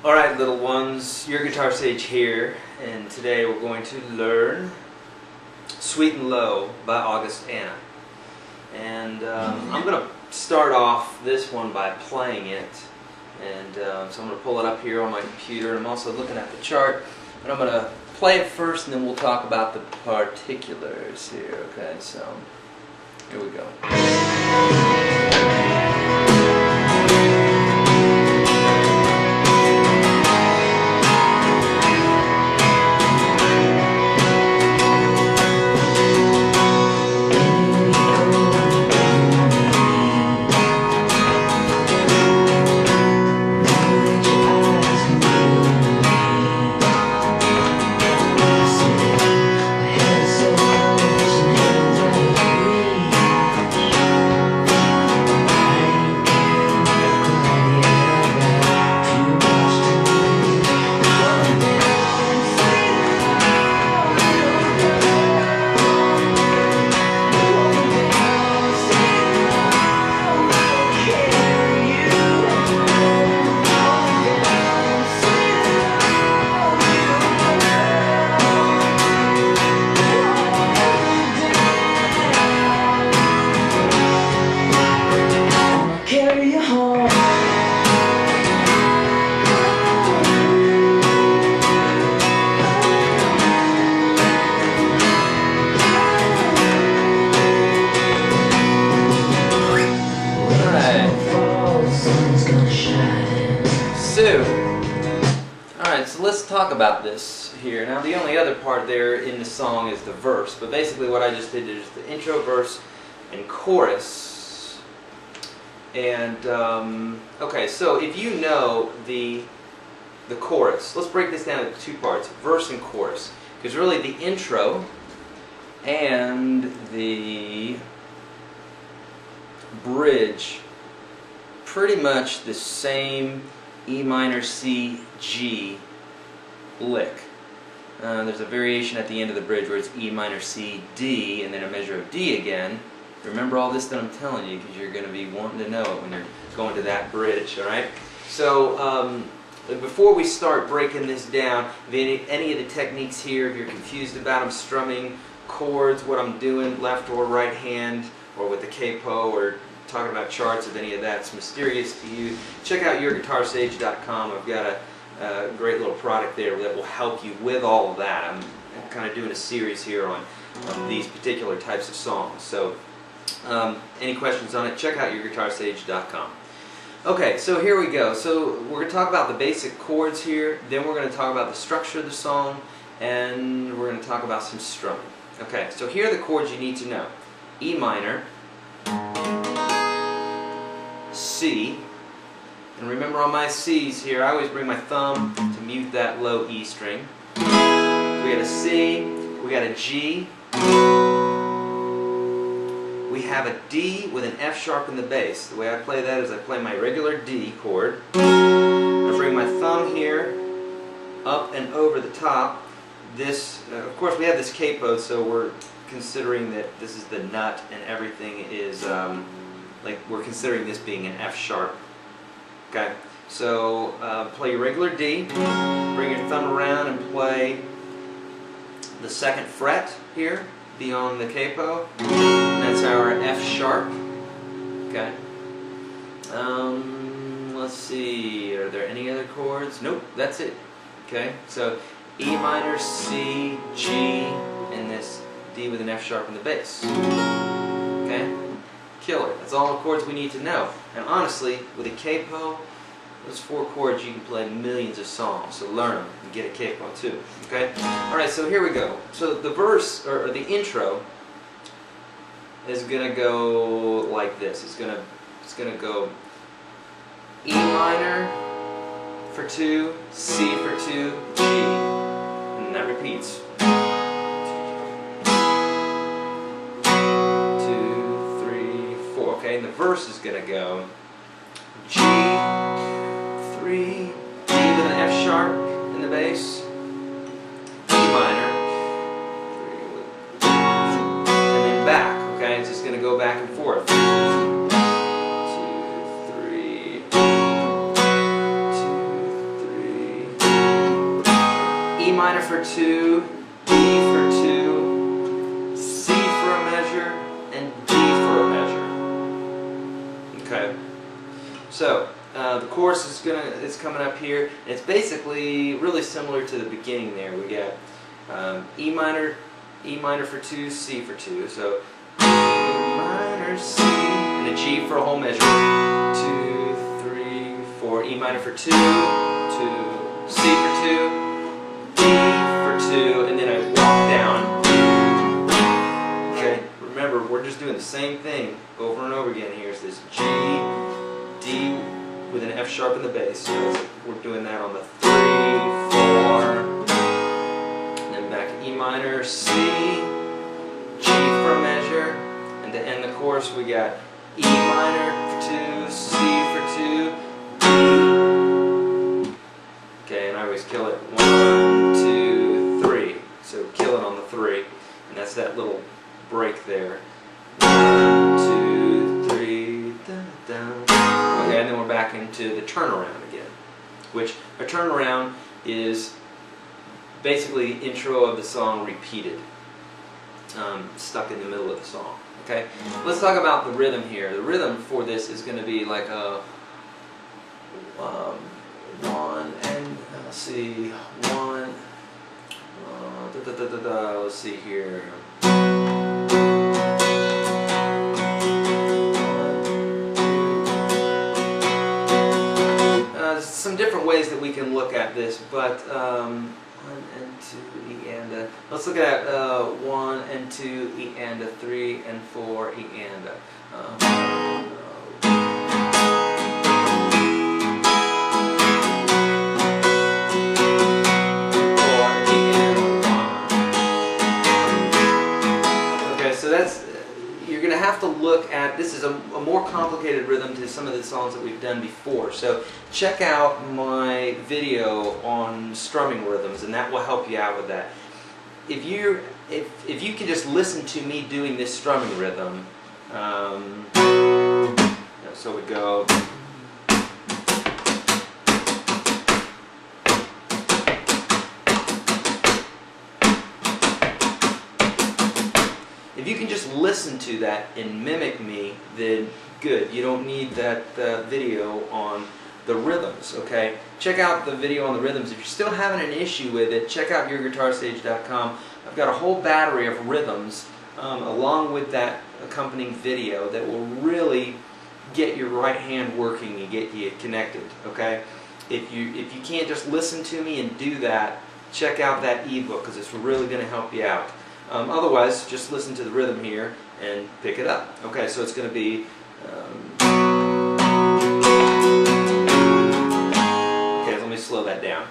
Alright, little ones, your Guitar Sage here, and today we're going to learn Sweet and Low by Augustana. And I'm going to start off this one by playing it. And so I'm going to pull it up here on my computer, and I'm also looking at the chart. And I'm going to play it first, and then we'll talk about the particulars here. Okay, so here we go. Alright, so let's talk about this here. Now, the only other part there in the song is the verse, but basically what I just did is the intro, verse, and chorus. And, okay, so if you know the chorus, let's break this down into two parts, verse and chorus. Because really the intro and the bridge, pretty much the same E minor, C, G lick. There's a variation at the end of the bridge where it's E minor, C, D, and then a measure of D again. Remember all this that I'm telling you, because you're going to be wanting to know it when you're going to that bridge, alright? So, before we start breaking this down, any of the techniques here, if you're confused about them, strumming, chords, what I'm doing, left or right hand, or with the capo, or talking about charts, if any of that's mysterious to you, check out YourGuitarSage.com. I've got a great little product there that will help you with all of that. I'm kind of doing a series here on these particular types of songs. So any questions on it, check out YourGuitarSage.com. Okay, so here we go. So we're going to talk about the basic chords here, then we're going to talk about the structure of the song, and we're going to talk about some strumming. Okay, so here are the chords you need to know. E minor, C, and remember on my C's here, I always bring my thumb to mute that low E string. So we got a C, we got a G, we have a D with an F sharp in the bass. The way I play that is I play my regular D chord, I bring my thumb here, up and over the top. This, of course we have this capo, so we're considering that this is the nut and everything is like we're considering this being an F sharp. Okay, so play your regular D, bring your thumb around and play the second fret here, be on the capo, and that's our F sharp. Okay, let's see, are there any other chords? Nope, that's it. Okay, so E minor, C, G, and this D with an F sharp in the bass. Okay? Killer. That's all the chords we need to know. And honestly, with a capo, those 4 chords you can play millions of songs. So learn them and get a capo too. Okay? Alright, so here we go. So the verse, or the intro, is going to go like this. It's going to go E minor for 2, C for 2, G. And that repeats. 2, 3, 4. Okay, and the verse is going to go G, 3, D with an F sharp in the bass, E minor, 3, and then back. Okay, it's just going to go back and forth. 2, 3, 2, 3. E minor for 2, D for 2, C for a measure, and D for a measure. Okay. So the chorus is coming up here. And it's basically really similar to the beginning there. We got E minor for 2, C for 2. So E minor, C, and a G for a whole measure. 2, 3, 4. E minor for 2, 2, C for 2, D for 2, and then I walk down. Okay, remember we're just doing the same thing over and over again here. It's this G, D with an F sharp in the bass. So we're doing that on the 3, 4, and then back to E minor, C, G for a measure, and to end the chorus we got E minor for 2, C for 2, D. Okay, and I always kill it 1, 2, 3. So kill it on the 3, and that's that little break there. 1, 2, 3, da, da. Okay, and then we're back into the turnaround again, which a turnaround is basically the intro of the song repeated, stuck in the middle of the song. Okay, let's talk about the rhythm here. The rhythm for this is going to be like a 1 and let's see, 1. Let's see here. Some different ways that we can look at this, but 1 and 2, E and A. Let's look at 1 and 2, E and A, 3 and 4, E and A. 4, E and A, 1. Okay, so that's. You're going to have to look at, this is a more complicated rhythm to some of the songs that we've done before. So check out my video on strumming rhythms, and that will help you out with that. If you can just listen to me doing this strumming rhythm, so we go. If you can just listen to that and mimic me, then good. You don't need that video on the rhythms, okay? Check out the video on the rhythms. If you're still having an issue with it, check out YourGuitarSage.com. I've got a whole battery of rhythms along with that accompanying video that will really get your right hand working and get you connected, okay? If you can't just listen to me and do that, check out that ebook because it's really going to help you out. Otherwise, just listen to the rhythm here and pick it up. Okay, so it's going to be. Okay, let me slow that down.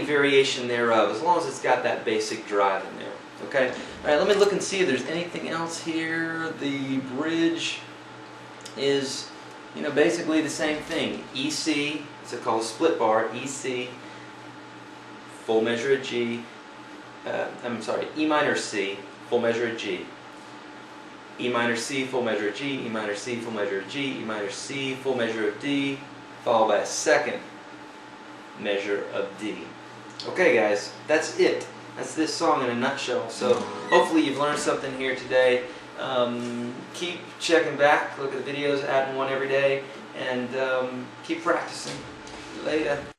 Variation thereof, as long as it's got that basic drive in there. Okay? Alright, let me look and see if there's anything else here. The bridge is, basically the same thing. EC, it's called a split bar, EC, full measure of G, E minor C, full measure of G. E minor C, full measure of G, E minor C, full measure of G, E minor C, full measure of D, followed by a second measure of D. Okay guys, that's it. That's this song in a nutshell. So hopefully you've learned something here today. Keep checking back, look at the videos, adding one every day, and keep practicing. Later.